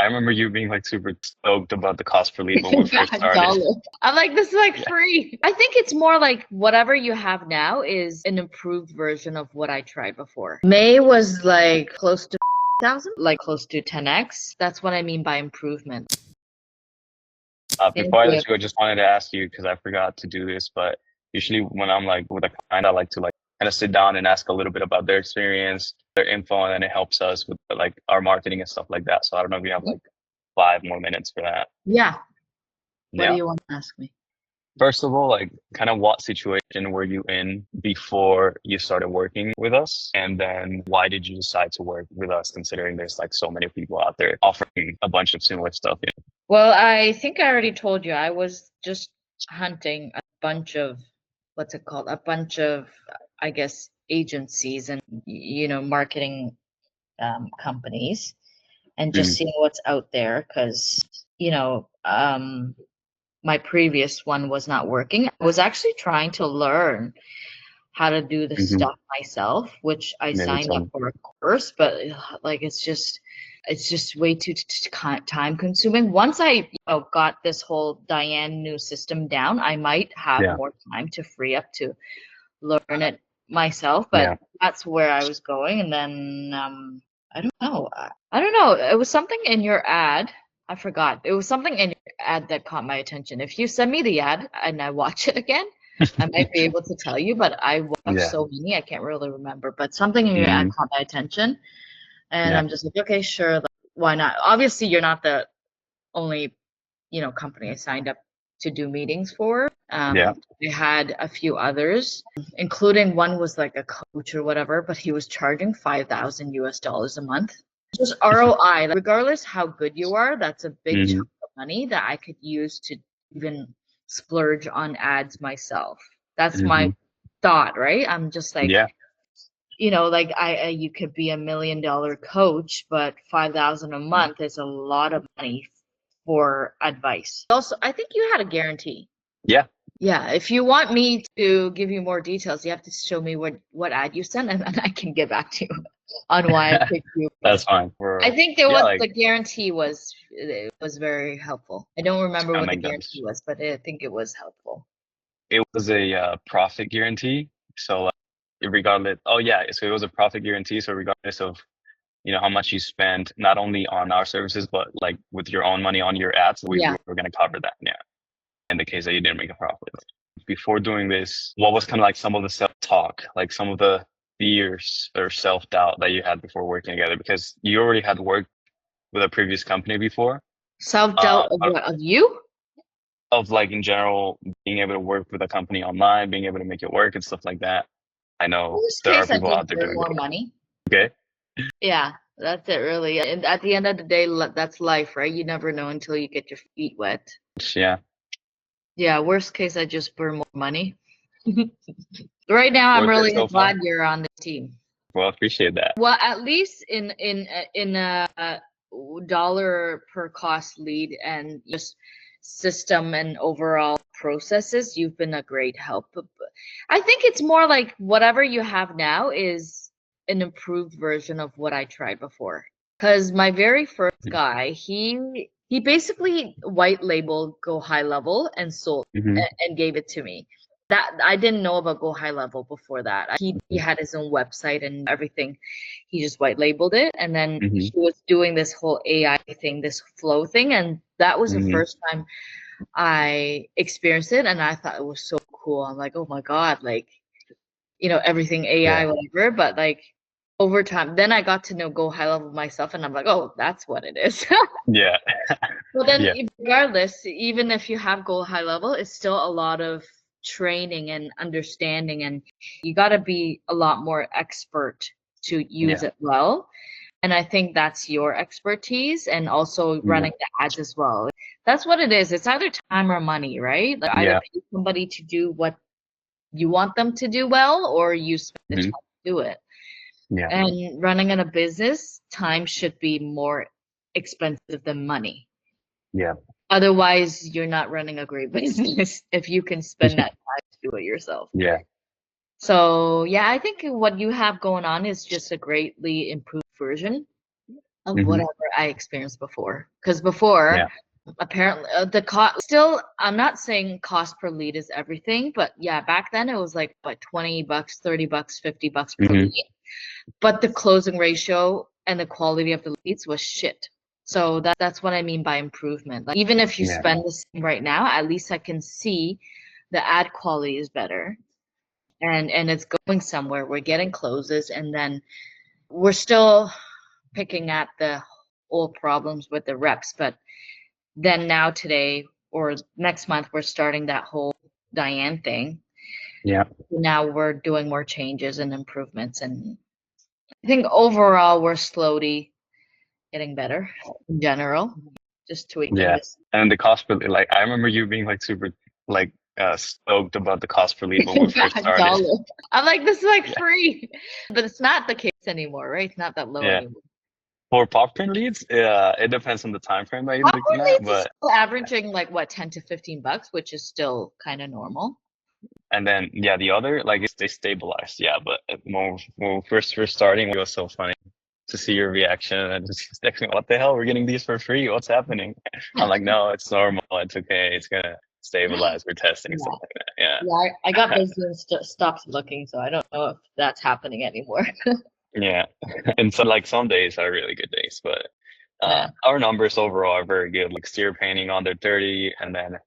I remember you being like super stoked about the cost per lead when we first That started. dollar. I'm like, this is like Yeah. free. I think it's more like whatever you have now is an improved version of what I tried before. May was like close to 1,000, like close to 10x. That's what I mean by improvement. Thank Before I you. let you go, I just wanted to ask you because I forgot to do this, but usually when I'm like with a client, I like to like kind of sit down and ask a little bit about their experience, their info, and then it helps us with like our marketing and stuff like that. So I don't know if you have like 5 more minutes for that. Yeah. What do Yeah. you want to ask me? First of all, like kind of what situation were you in before you started working with us? And then why did you decide to work with us considering there's like so many people out there offering a bunch of similar stuff? Well, I think I already told you I was just hunting a bunch of what's it called? A bunch of, I guess, agencies and marketing companies, and just Mm, seeing what's out there because you know um, my previous one was not working. I was actually trying to learn how to do the hmm. stuff myself, which I Yeah, you signed told up me. for a course, but like it's just way too time consuming. Once I got this whole Diane new system down, I might have Yeah, more time to free up to learn it myself, but yeah. that's where I was going. And then I don't know. I don't know. It was something in your ad. I forgot. It was something in your ad that caught my attention. If you send me the ad and I watch it again, I might be able to tell you, but I watched Yeah. so many, I can't really remember. But something in your ad Hmm. caught my attention, and Yeah. I'm just like, okay, sure, like, why not? Obviously, you're not the only, company I signed up to do meetings for. Yeah. I had a few others, including one was like a coach or whatever, but he was charging 5,000 US dollars a month. Just ROI, like, regardless how good you are, that's a big Hmm. chunk of money that I could use to even splurge on ads myself. That's my Hmm. thought, right? I'm just like, Yeah. like you could be $1 million coach, but 5,000 a month is a lot of money for advice. Also, I think you had a guarantee. Yeah. Yeah, if you want me to give you more details, you have to show me what ad you sent, and then I can get back to you on why I picked you. That's fine. I think there Yeah, was like the guarantee was it was very helpful. I don't remember I what the make guarantee those. was, but I think it was helpful. It was a profit guarantee. So regardless, oh yeah, so it was a profit guarantee. So regardless of how much you spend, not only on our services, but like with your own money on your ads, we Yeah. were going to cover that. Yeah, in the case that you didn't make a profit. Before doing this, what was kind of like some of the self-talk, like some of the fears or self-doubt that you had before working together? Because you already had worked with a previous company before, Self-doubt of but what? Of you? of like in general, being able to work with a company online, being able to make it work and stuff like that. I In know this there are case, I people just out there earn doing more great. money. Okay. Yeah, that's it really. And at the end of the day, that's life, right? You never know until you get your feet wet. Yeah. Yeah, worst case, I just burn more money. Right now, I'm Worth it really so far. glad you're on the team. Well, I appreciate that. Well, at least in a dollar per cost lead and just system and overall processes, you've been a great help. But I think it's more like whatever you have now is an improved version of what I tried before. Because my very first guy, he basically white labeled Go High Level and sold Hmm. and gave it to me. That I didn't know about Go High Level before that. He had his own website and everything. He just white labeled it, and then Hmm. he was doing this whole AI thing, this flow thing, and that was the Hmm. first time I experienced it, and I thought it was so cool. I'm like, oh my God, like, everything AI, Yeah. whatever. But like over time, then I got to know Go High Level myself, and I'm like, oh, that's what it is. Yeah. Well, then, Yeah. regardless, even if you have Go High Level, it's still a lot of training and understanding, and you got to be a lot more expert to use Yeah. it well. And I think that's your expertise, and also Yeah. running the ads as well. That's what it is. It's either time or money, right? Like either Yeah. pay somebody to do what you want them to do well, or you spend the time Hmm. to do it. Yeah. And running in a business, time should be more expensive than money. Yeah. Otherwise, you're not running a great business if you can spend that time to do it yourself. Yeah. So, yeah, I think what you have going on is just a greatly improved version. of Hmm. whatever I experienced before. Because before, Yeah. apparently, the cost still, I'm not saying cost per lead is everything, but yeah, back then it was like what, $20, $30, $50 per Hmm. lead. But the closing ratio and the quality of the leads was shit. So that's what I mean by improvement. Like even if you Yeah. spend the same right now, at least I can see the ad quality is better and it's going somewhere. We're getting closes, and then we're still picking at the old problems with the reps, but then now today or next month we're starting that whole Diane thing. Yeah. Now we're doing more changes and improvements, and I think overall we're slowly getting better in general. Just tweaking Yeah. this. And the cost per lead, like I remember you being like super like stoked about the cost per lead when we first started. Dollar. I'm like, this is like Yeah. free, but it's not the case anymore, right? It's not that low Yeah. anymore. For popcorn leads, it depends on the time frame that you're looking Popcorn at, leads is but still averaging like what, 10 to $15, which is still kind of normal. and then yeah, the other like they stabilized. Yeah, but when we first starting, it was so funny to see your reaction and just texting, what the hell? We're getting these for free. What's happening? I'm like, no, it's normal. It's okay. It's gonna stabilize. We're testing Yeah. stuff like that. Yeah. Yeah, I got busy and stopped looking, so I don't know if that's happening anymore. Yeah. And so like some days are really good days, but Yeah. our numbers overall are very good. Like exterior painting under 30, and then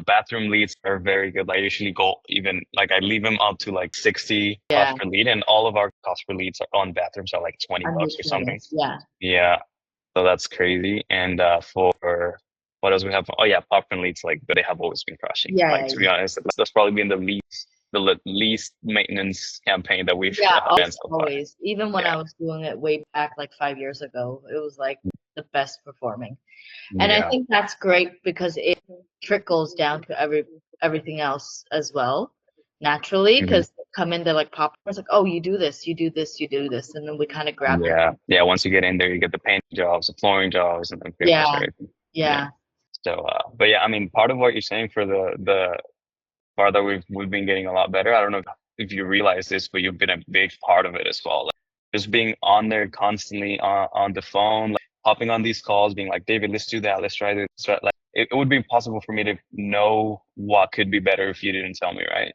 bathroom leads are very good. Like I usually go even like I leave them up to like 60 Yeah. cost per lead, and all of our cost per leads are on bathrooms are like $20 or something. Yeah. Yeah. So that's crazy. And for what else we have? Oh yeah, popcorn leads, like they have always been crushing. Yeah. Like to be honest, that's probably been the least maintenance campaign that we've Yeah, done so far. always. Even when Yeah. I was doing it way back like 5 years ago, it was like the best performing. And I Yeah. think that's great because it trickles down to everything else as well, naturally, Mhm. because come into like popcorn, it's like, oh, you do this, you do this, you do this, and then we kind of grab it. Yeah. Yeah. Once you get in there, you get the paint jobs, the flooring jobs, and then pretty much Yeah. everything. Yeah. So, but yeah, I mean, part of what you're saying for the part that we've been getting a lot better. I don't know if you realize this, but you've been a big part of it as well. Like just being on there constantly on the phone, like hopping on these calls, being like, David, let's do that. Let's try this. Like it would be impossible for me to know what could be better if you didn't tell me, right?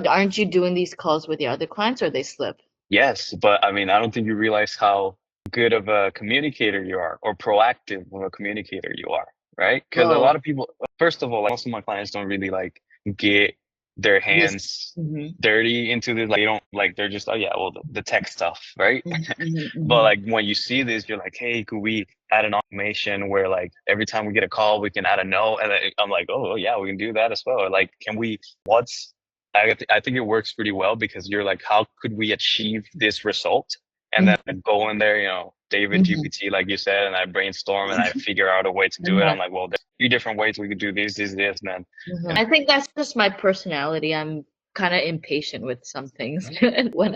Aren't you doing these calls with the other clients or they slip? Yes, but I mean, I don't think you realize how good of a communicator you are or proactive of a communicator you are, right? Because a Oh, lot of people, first of all, like most of my clients don't really like get their yes. hands Mhm. dirty into this. Like they don't like they're just, oh yeah, well the tech stuff, right? Mhm, But mhm. like when you see this, you're like, hey, could we add an automation where like every time we get a call, we can add a note? And I'm like, oh yeah, we can do that as well. Or like, can we? What's I think it works pretty well because you're like, how could we achieve this result? And then I go in there, David Mhm. GPT, like you said, and I brainstorm and I figure out a way to do it. Yeah. I'm like, well, there's 3 different ways we could do this, man. I think that's just my personality. I'm kind of impatient with some things.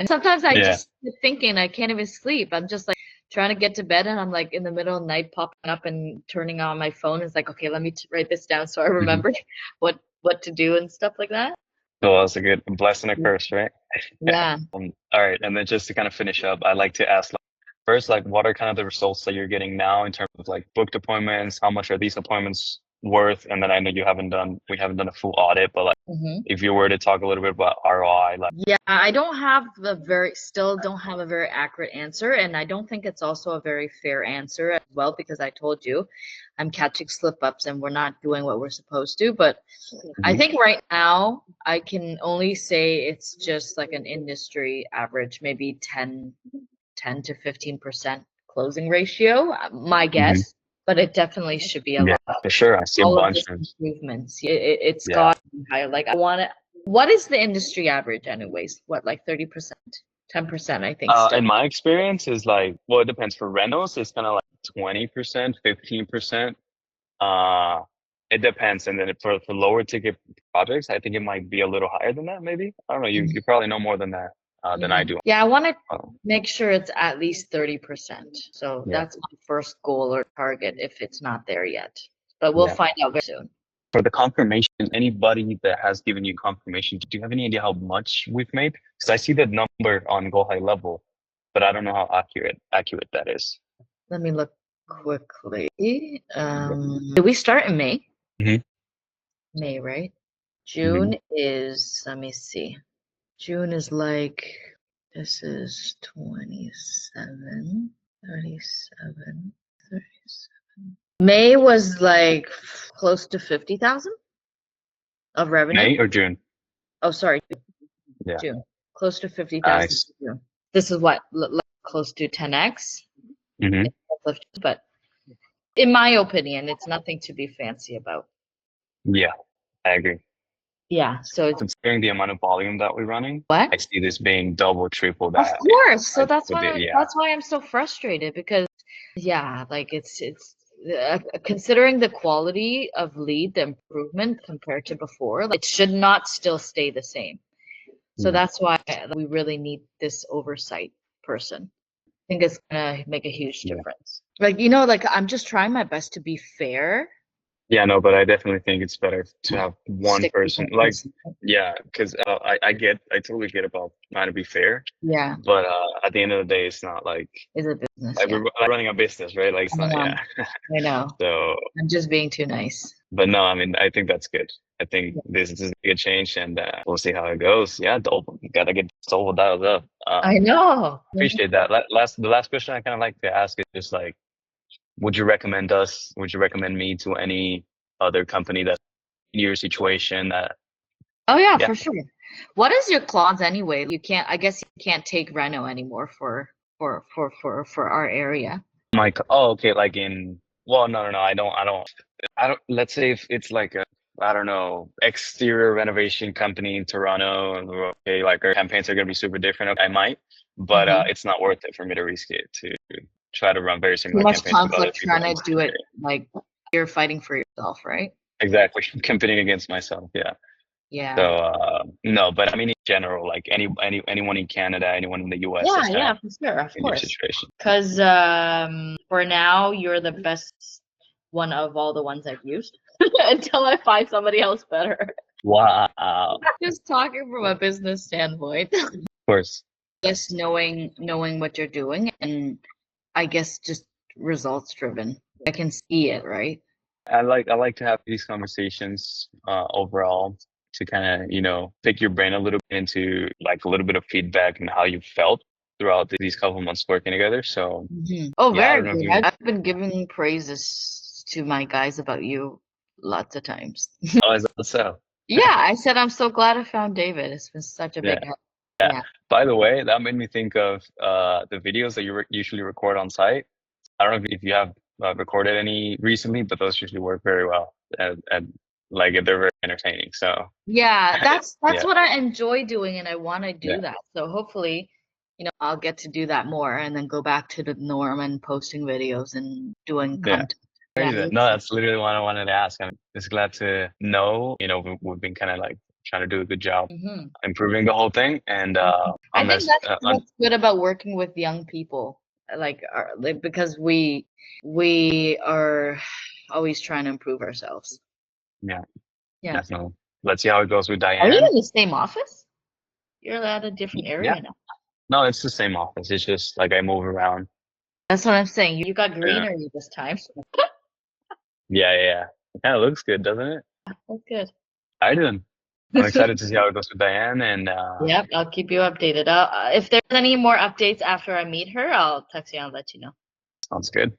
Sometimes I Yeah. just sit thinking I can't even sleep. I'm just like trying to get to bed and I'm like in the middle of the night popping up and turning on my phone. It's like, okay, let me write this down so I remember what to do and stuff like that. So that's a good blessing and a curse, right? Yeah. All right. And then just to kind of finish up, I'd like to ask like, first, like, what are kind of the results that you're getting now in terms of like booked appointments? How much are these appointments worth? And then I know we haven't done a full audit, but like, if you were to talk a little bit about ROI, like, Yeah, I don't have still don't have a very accurate answer. And I don't think it's also a very fair answer as well, because I told you I'm catching slip ups and we're not doing what we're supposed to. But I think right now I can only say it's just like an industry average, maybe 10 to 15% closing ratio, my guess, but it definitely should be a yeah, lot. for sure. I see a All of bunch this of, improvements, it's yeah. got to be higher. Like I want to. What is the industry average, anyways? What, like 30%, 10%? I think still. In my experience is like, well, it depends. For rentals, it's kind of like 20%, 15%. It depends. And then for lower ticket projects, I think it might be a little higher than that, maybe. I don't know. You probably know more than that than I do. Yeah, I want to Um, make sure it's at least 30%. So yeah. that's my first goal or target if it's not there yet. But we'll Yeah. find out very soon. For the confirmation, anybody that has given you confirmation, do you have any idea how much we've made? Because I see the number on Go High Level, but I don't know how accurate that is. Let me look quickly. Did we start in May? Mhm. May, right? Mm-hmm. June is, let me see. June is like, this is 27, 37, 37. May was like close to 50,000 of revenue. May or June? Oh, sorry, Yeah. June. Close to 50,000. Nice. June. This is what, close to 10x. Hmm. But in my opinion, it's nothing to be fancy about. Yeah, I agree. Yeah. So it's Considering the amount of volume that we're running, what? I see this being double, triple Of that. course. So Like, that's with why it, yeah. that's why I'm so frustrated because yeah, like it's considering the quality of lead, the improvement compared to before, like, it should not still stay the same. So Yeah. that's why we really need this oversight person. I think it's gonna make a huge Yeah. difference. Like, you know, like I'm just trying my best to be fair. Yeah, no, but I definitely think it's better to have one Stick with person. one Like, person. yeah, because I totally get about trying to be fair, Yeah, but at the end of the day, it's not like is a business. like Yeah, we're like running a business, right? Like, it's I not, know. yeah. I know. So, I'm just being too nice. but no, I mean, I think that's good. I think this is a good change, and we'll see how it goes. Yeah, double, gotta get double dialed up. I know. Appreciate that. The last question I kind of like to ask is just like, would you recommend us? Would you recommend me to any other company that's in your situation? That Oh yeah, yeah, for sure. What is your clause anyway? You can't. I guess you can't take Reno anymore for our area. Mike. Oh, okay. Like in well, no. I don't. Let's say if it's like a I don't know exterior renovation company in Toronto, and okay, like our campaigns are gonna be super different. Okay, I might, but Mhm. it's not worth it for me to risk it to try to run very Too similar much campaigns with other conflict people. trying to do it like you're fighting for yourself, right? Exactly, competing against myself. Yeah. Yeah. So no, but I mean in general, like anyone in Canada, anyone in the US Yeah, that's kind yeah, of for sure, of in your course. situation. Because for now, you're the best one of all the ones I've used until I find somebody else better. Wow. Just talking from a business standpoint. Of course. Just knowing what you're doing and I guess just results driven. I can see it, right? I like to have these conversations overall to kind of, pick your brain a little bit into like a little bit of feedback and how you felt throughout these couple months working together. So Oh, yeah, I very don't know if good. you I've been giving praises to my guys about you lots of times. oh, is that so? Yeah, I said I'm so glad I found David. It's been such a Yeah. big help. Yeah. Yeah. By the way, that made me think of the videos that you usually record on site. I don't know if you have recorded any recently, but those usually work very well and like they're very entertaining. So Yeah, that's yeah, what I enjoy doing and I want to yeah, do that. So hopefully, I'll get to do that more and then go back to the norm and posting videos and doing yeah. content. Yeah. Crazy. No, that's literally what I wanted to ask. I'm just glad to know, we've been kind of like trying to do a good job Mhm. improving the whole thing. And I think unless, that's what's good about working with young people, like because we are always trying to improve ourselves. yeah, Yeah. definitely. Let's see how it goes with Are you Diane. in the same office? You're at a different Yeah, area now. no, it's the same office. It's just like I move around. That's what I'm saying. You got Yeah, greenery this time. yeah. It kind of looks good, doesn't it? That's good. I do. I'm excited to see how it goes with Diane. And Yep, I'll keep you updated. If there's any more updates after I meet her, I'll text you and let you know. sounds good.